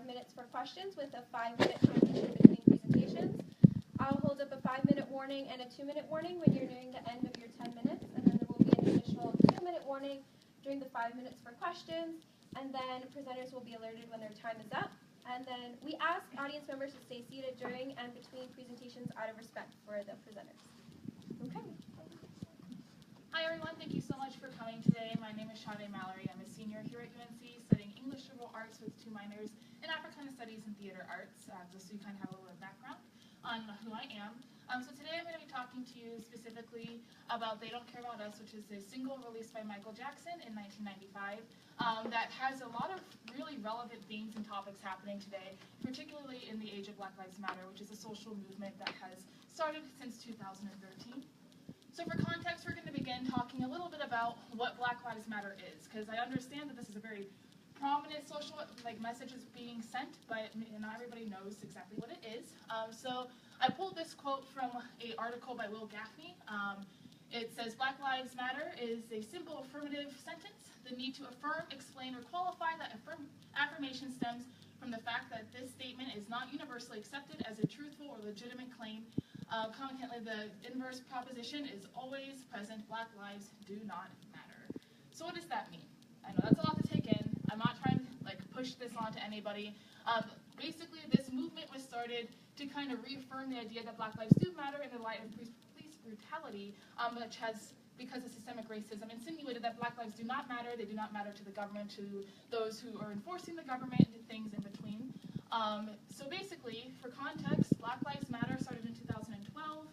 minutes for questions with a 5-minute transition between presentations. I'll hold up a 5-minute warning and a 2-minute warning when you're nearing the end of your 10 minutes, and then there will be an additional 2-minute warning during the 5 minutes for questions, and then presenters will be alerted when their time is up. And then we ask audience members to stay seated during and between presentations out of respect for the presenters. Okay. Hi everyone, thank you so much for coming today. My name is Shade Mallory. I'm a senior here at UNC studying English Liberal Arts with 2 minors in Africana Studies and Theater Arts, just so you kind of have a little bit of background on who I am. So today I'm going to be talking to you specifically about They Don't Care About Us, which is a single released by Michael Jackson in 1995 that has a lot of really relevant themes and topics happening today, particularly in the age of Black Lives Matter, which is a social movement that has started since 2013. So for context, we're going to begin talking a little bit about what Black Lives Matter is, because I understand that this is a very prominent social message is being sent, but not everybody knows exactly what it is. So I pulled this quote from an article by Will Gaffney. It says, "Black Lives Matter is a simple affirmative sentence. The need to affirm, explain, or qualify that affirmation stems from the fact that this statement is not universally accepted as a truthful or legitimate claim. Concomitantly, the inverse proposition is always present. Black lives do not matter." So what does that mean? I know that's a lot to take in. I'm not trying to push this onto anybody. Basically, this movement was started to kind of reaffirm the idea that Black lives do matter in the light of police brutality, which has, because of systemic racism, insinuated that Black lives do not matter. They do not matter to the government, to those who are enforcing the government, and things in between. So basically, for context, Black Lives Matter started in 2012.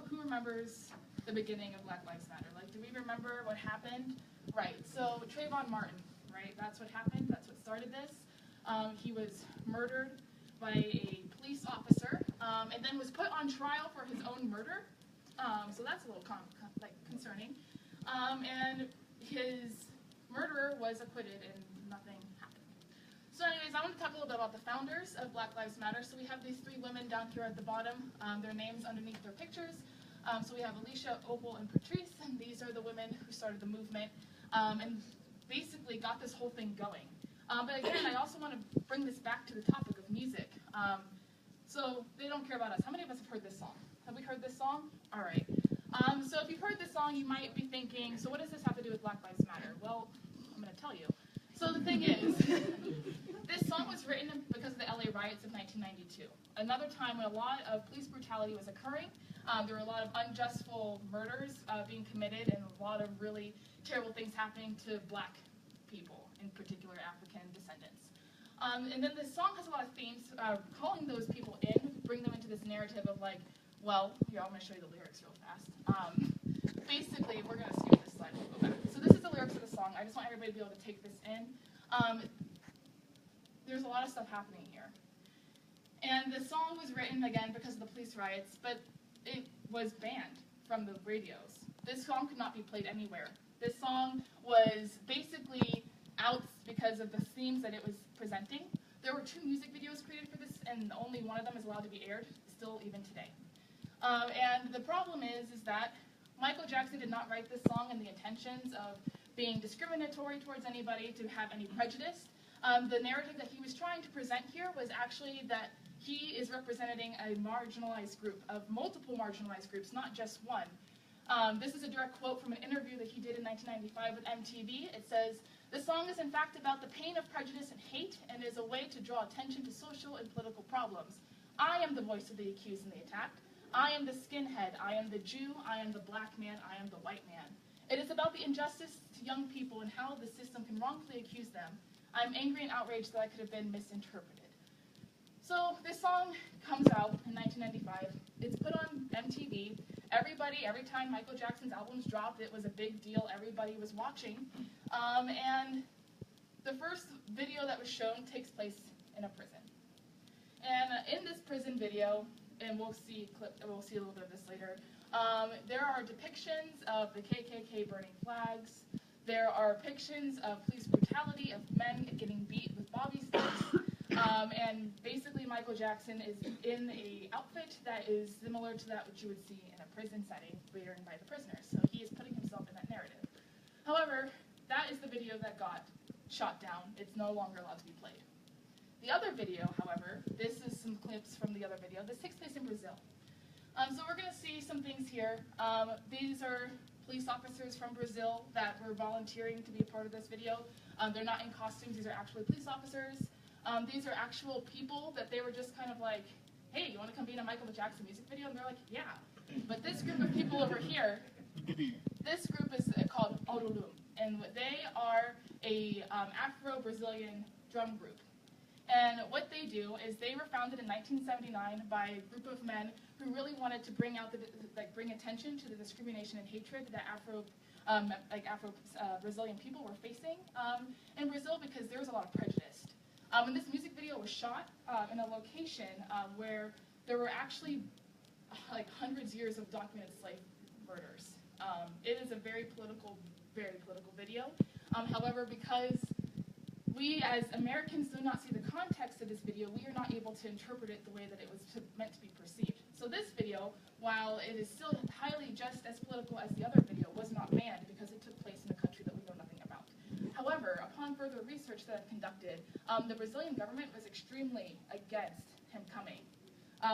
Who remembers the beginning of Black Lives Matter? Do we remember what happened? Right, so Trayvon Martin, right? That's what happened. That's what started this. He was murdered by a police officer, and then was put on trial for his own murder. So that's a little concerning. And his murderer was acquitted, and nothing happened. So anyways, I want to talk a little bit about the founders of Black Lives Matter. So we have these 3 women down here at the bottom, their names underneath their pictures. So we have Alicia, Opal, and Patrice, and these are the women who started the movement and basically got this whole thing going. But again, I also want to bring this back to the topic of music. So They Don't Care About Us. How many of us have heard this song? Have we heard this song? All right. So if you've heard this song, you might be thinking, so what does this have to do with Black Lives Matter? Well, I'm going to tell you. So the thing is, this song was written because of the LA riots of 1992. Another time when a lot of police brutality was occurring. There were a lot of unjustful murders being committed and a lot of really terrible things happening to Black people, in particular African descendants. And then this song has a lot of themes calling those people in, bring them into this narrative of well, here, I'm going to show you the lyrics real fast. Basically, we're going to skip this slide and we'll go back. So this is the lyrics of the song. I just want everybody to be able to take this in. There's a lot of stuff happening here. And the song was written, again, because of the police riots, but it was banned from the radios. This song could not be played anywhere. This song was basically out because of the themes that it was presenting. There were 2 music videos created for this, and only one of them is allowed to be aired, still even today. And the problem is that Michael Jackson did not write this song in the intentions of being discriminatory towards anybody, to have any prejudice. The narrative that he was trying to present here was actually that he is representing a marginalized group, of multiple marginalized groups, not just one. This is a direct quote from an interview that he did in 1995 with MTV. It says, "The song is in fact about the pain of prejudice and hate, and is a way to draw attention to social and political problems. I am the voice of the accused and the attacked. I am the skinhead. I am the Jew. I am the Black man. I am the white man. It is about the injustice to young people and how the system can wrongfully accuse them. I am angry and outraged that I could have been misinterpreted." So this song comes out in 1995. It's put on MTV. Everybody, every time Michael Jackson's albums dropped, it was a big deal. Everybody was watching. And the first video that was shown takes place in a prison. And in this prison video, and we'll see a little bit of this later, there are depictions of the KKK burning flags. There are depictions of police brutality, of men getting beat with bobby sticks. And basically Michael Jackson is in a outfit that is similar to that which you would see in a prison setting worn by the prisoners. So he is putting himself in that narrative. However, that is the video that got shot down. It's no longer allowed to be played. The other video, however, this is some clips from the other video. This takes place in Brazil. So we're going to see some things here. These are police officers from Brazil that were volunteering to be a part of this video. They're not in costumes. These are actually police officers. These are actual people that they were just kind of like, hey, you want to come be in a Michael Jackson music video? And they're like, yeah. But this group of people over here, this group is called Orulum, and they are a Afro-Brazilian drum group. And what they do is they were founded in 1979 by a group of men who really wanted to bring attention to the discrimination and hatred that Afro-Brazilian people were facing in Brazil, because there was a lot of prejudice. And this music video was shot in a location where there were actually like hundreds of years of documented slave murders. It is a very political video. However, because we as Americans do not see the context of this video, we are not able to interpret it the way that it was meant to be perceived. So this video, while it is still highly just as political as the other video, was not banned because it took place in a country that we know nothing about. However, upon further research that I've conducted, the Brazilian government was extremely against him coming.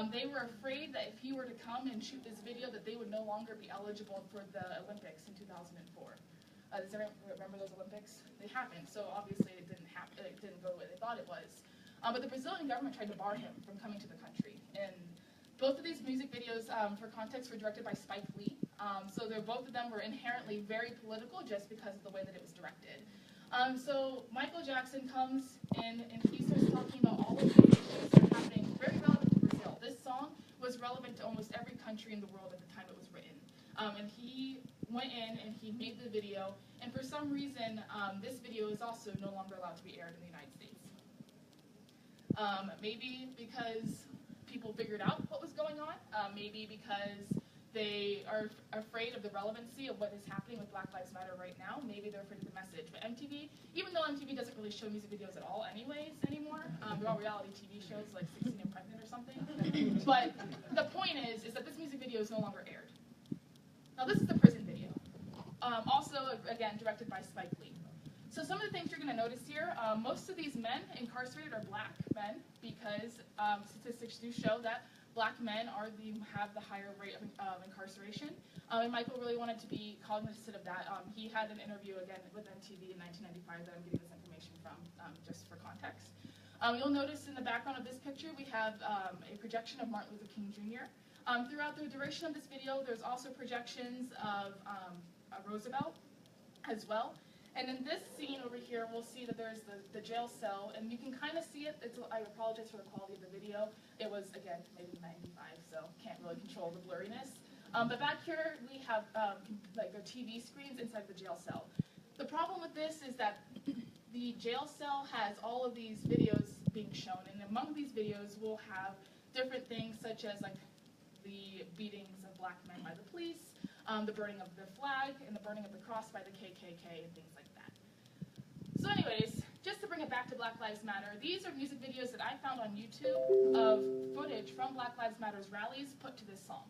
They were afraid that if he were to come and shoot this video, that they would no longer be eligible for the Olympics in 2004. Does everyone remember those Olympics? They happened, so obviously it didn't happen. It didn't go the way they thought it was. But the Brazilian government tried to bar him from coming to the country. And both of these music videos, for context, were directed by Spike Lee. So both of them were inherently very political just because of the way that it was directed. So Michael Jackson comes in and he starts talking about all of the issues that are happening, very relevant to Brazil. This song was relevant to almost every country in the world at the time it was written. And he went in and he made the video, and for some reason, this video is also no longer allowed to be aired in the United States. Maybe because people figured out what was going on, maybe because they are afraid of the relevancy of what is happening with Black Lives Matter right now. Maybe they're afraid of the message. But MTV, even though MTV doesn't really show music videos at all anyways anymore, they're all reality TV shows like 16 and Pregnant or something. But the point is that this music video is no longer aired. Now this is the prison video. Also, again, directed by Spike Lee. So some of the things you're going to notice here, most of these men incarcerated are black men, because statistics do show that black men have the higher rate of incarceration. And Michael really wanted to be cognizant of that. He had an interview, again, with MTV in 1995 that I'm getting this information from, just for context. You'll notice in the background of this picture, we have a projection of Martin Luther King Jr. Throughout the duration of this video, there's also projections of Roosevelt as well. And in this scene over here, we'll see that there's the jail cell, and you can kind of see it. I apologize for the quality of the video. It was, again, made in 95, so can't really control the blurriness. But back here, we have like their TV screens inside the jail cell. The problem with this is that the jail cell has all of these videos being shown, and among these videos, we'll have different things such as like the beatings of black men by the police, the burning of the flag, and the burning of the cross by the KKK, and things like that. So anyways, just to bring it back to Black Lives Matter, these are music videos that I found on YouTube of footage from Black Lives Matter's rallies put to this song.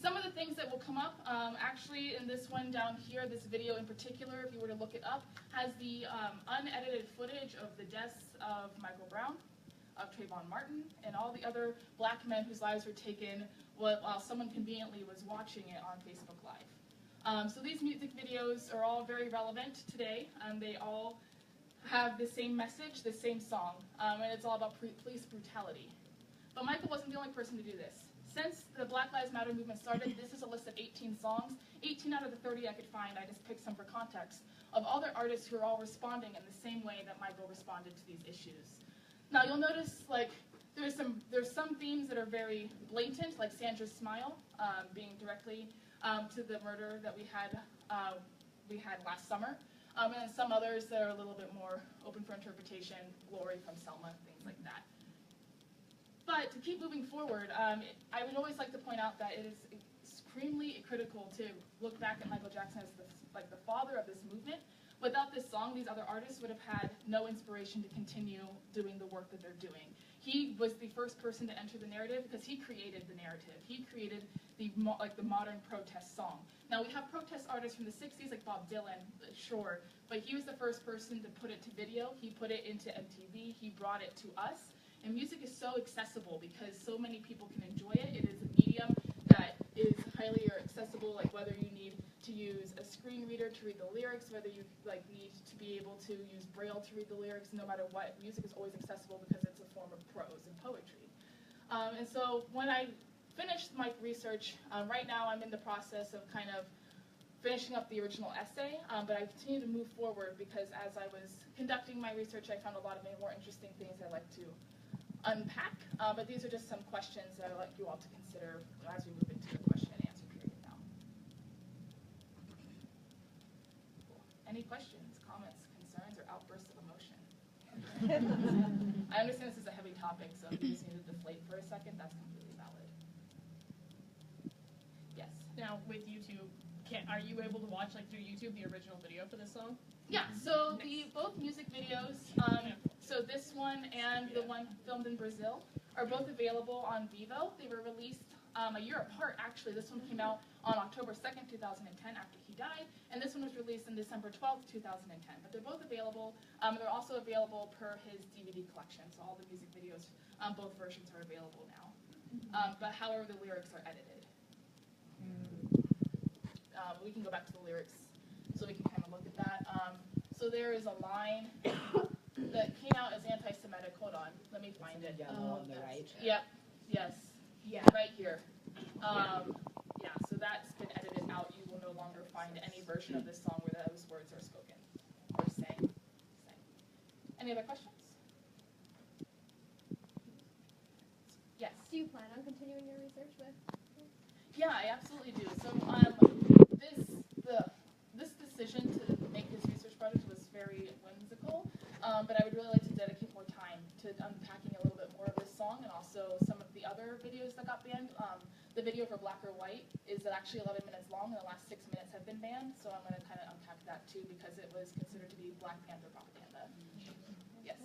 Some of the things that will come up, actually in this one down here, this video in particular, if you were to look it up, has the unedited footage of the deaths of Michael Brown, of Trayvon Martin, and all the other black men whose lives were taken while someone conveniently was watching it on Facebook Live. So these music videos are all very relevant today. They all have the same message, the same song, and it's all about police brutality. But Michael wasn't the only person to do this. Since the Black Lives Matter movement started, this is a list of 18 songs. 18 out of the 30 I could find, I just picked some for context, of other artists who are all responding in the same way that Michael responded to these issues. Now you'll notice, like, there's some themes that are very blatant, like Sandra's smile, being directly to the murder that we had last summer, and then some others that are a little bit more open for interpretation, Glory from Selma, things like that. But to keep moving forward, I would always like to point out that it is extremely critical to look back at Michael Jackson as the father of this movement. Without this song, these other artists would have had no inspiration to continue doing the work that they're doing. He was the first person to enter the narrative because he created the narrative. He created the modern protest song. Now we have protest artists from the 60s like Bob Dylan, sure, but he was the first person to put it to video. He put it into MTV. He brought it to us. And music is so accessible because so many people can enjoy it. It is a medium that is highly accessible, like whether you need to use a screen reader to read the lyrics, whether you need to be able to use Braille to read the lyrics, no matter what, music is always accessible because it's a form of prose and poetry. And so when I finished my research, right now I'm in the process of kind of finishing up the original essay, but I continue to move forward because as I was conducting my research, I found a lot of more interesting things I'd like to unpack, but these are just some questions that I'd like you all to consider as we move into the question and answer period now. Cool. Any questions, comments, concerns, or outbursts of emotion? I understand this is a heavy topic, so if you just need to deflate for a second, that's completely valid. Yes? Now, with YouTube, are you able to watch, through YouTube, the original video for this song? Yeah, so both music videos, so this one and the one filmed in Brazil, are both available on Vivo. They were released a year apart, actually. This one came out on October 2nd, 2010, after he died, and this one was released on December 12th, 2010. But they're both available. They're also available per his DVD collection, so all the music videos, both versions are available now. But however, the lyrics are edited. We can go back to the lyrics so we can kind of look at that. So there is a line that came out as anti-Semitic. Hold on, let me find it. Yellow on the right. Yep. Yes. Yeah. Right here. Yeah. So that's been edited out. You will no longer find any version of this song where those words are spoken or sang. Any other questions? Yes. Do you plan on continuing your research with? Yeah, I absolutely do. So this decision to make this research project was very whimsical, but I would really like to dedicate more time to unpacking a little bit more of this song and also some of the other videos that got banned. The video for Black or White is actually 11 minutes long, and the last 6 minutes have been banned, so I'm going to kind of unpack that too because it was considered to be Black Panther propaganda. Yes?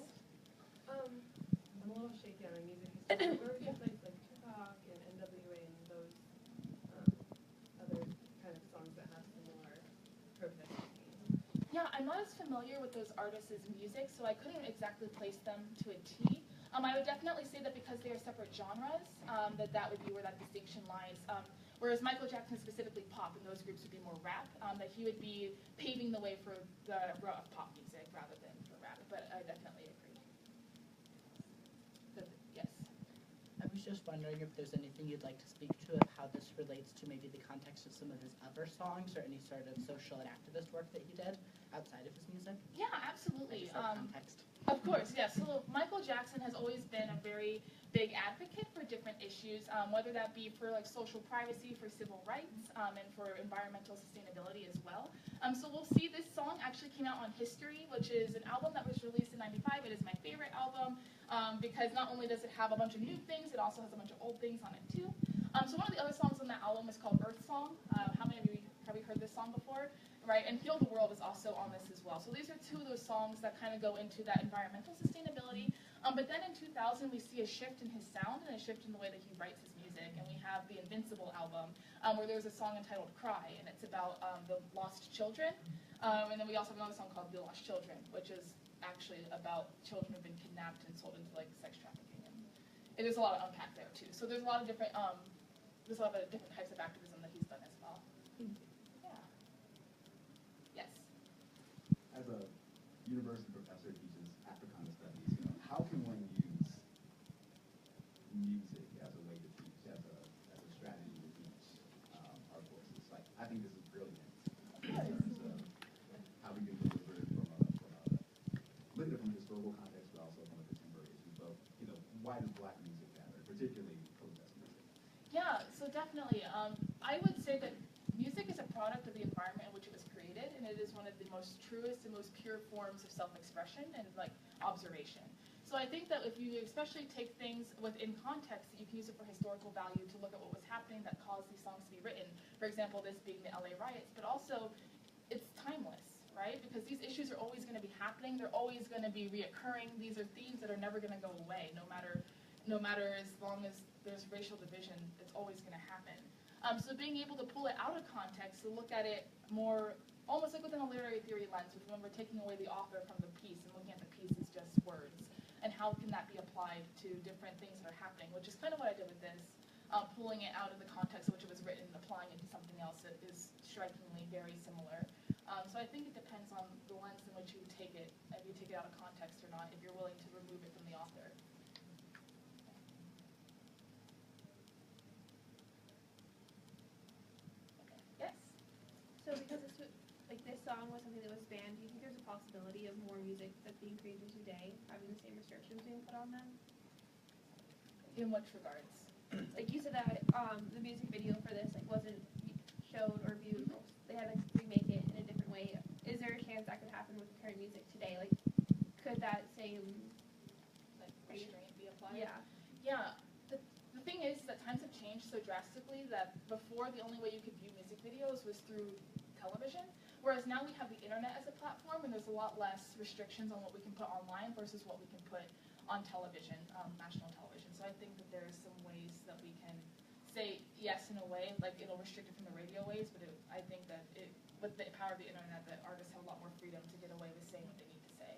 I'm a little shaky on our music history. Where would you place Tupac and NWA and those other kind of songs that have similar protest themes? Yeah, I'm not as familiar with those artists' music, so I couldn't exactly place them to a T. I would definitely say that because they are separate genres, that would be where that distinction lies. Whereas Michael Jackson is specifically pop, and those groups would be more rap, that he would be paving the way for the era of pop music rather than for rap. But I definitely agree. Yes? I was just wondering if there's anything you'd like to speak to of how this relates to maybe the context of some of his other songs or any sort of social and activist work that he did outside of his music? Yeah, absolutely. Context. Of course, yes. So Michael Jackson has always been a very big advocate for different issues, whether that be for social privacy, for civil rights, and for environmental sustainability as well. So we'll see this song actually came out on History, which is an album that was released in '95. It is my favorite album because not only does it have a bunch of new things, it also has a bunch of old things on it too. So one of the other songs on that album is called Earth Song. How many of you have heard this song before? Right, and Heal the World is also on this as well. So these are two of those songs that kind of go into that environmental sustainability. But then in 2000, we see a shift in his sound and a shift in the way that he writes his music. And we have the Invincible album, where there's a song entitled Cry, and it's about the lost children. And then we also have another song called The Lost Children, which is actually about children who've been kidnapped and sold into sex trafficking. And there's a lot of unpack there too. So there's a lot of different different types of activism that he's done as well. As a university professor who teaches Africana studies, how can one use music as a way to teach, as a strategy to teach our courses? I think this is brilliant in terms of how we can deliver it from look at it from a historical context, but also from a contemporary issue. But why does Black music matter, particularly protest music? Yeah, so definitely. I would say that music is a product of the environment in which it was created, and it is one of the most truest and most pure forms of self-expression and observation. So I think that if you especially take things within context, that you can use it for historical value to look at what was happening that caused these songs to be written. For example, this being the LA riots, but also it's timeless, right? Because these issues are always going to be happening. They're always going to be reoccurring. These are themes that are never going to go away, no matter as long as there's racial division. It's always going to happen. So being able to pull it out of context, to look at it more, almost like within a literary theory lens, with when we're taking away the author from the piece and looking at the piece as just words, and how can that be applied to different things that are happening, which is kind of what I did with this, pulling it out of the context in which it was written and applying it to something else that is strikingly very similar. So I think it depends on the lens in which you take it, if you take it out of context or not, if you're willing to remove it from the author. Yes? So because this song was something that was banned, do you think there's a possibility of more music that's being created today having the same restrictions being put on them? In which regards? Like you said that the music video for this wasn't showed or viewed. They had to remake it in a different way. Is there a chance that could happen with current music today? Like, could that same Restraint be applied? Yeah. Yeah. The thing is that times have changed so drastically that before the only way you could view music videos was through television, whereas now we have the internet as a platform and there's a lot less restrictions on what we can put online versus what we can put on television, national television. So I think that there's some ways that we can say yes in a way, like it'll restrict it from the radio waves, but I think that with the power of the internet, that artists have a lot more freedom to get away with saying what they need to say.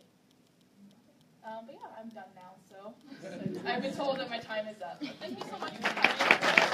But yeah, I'm done now, so I've been told that my time is up. Thank you so much for coming.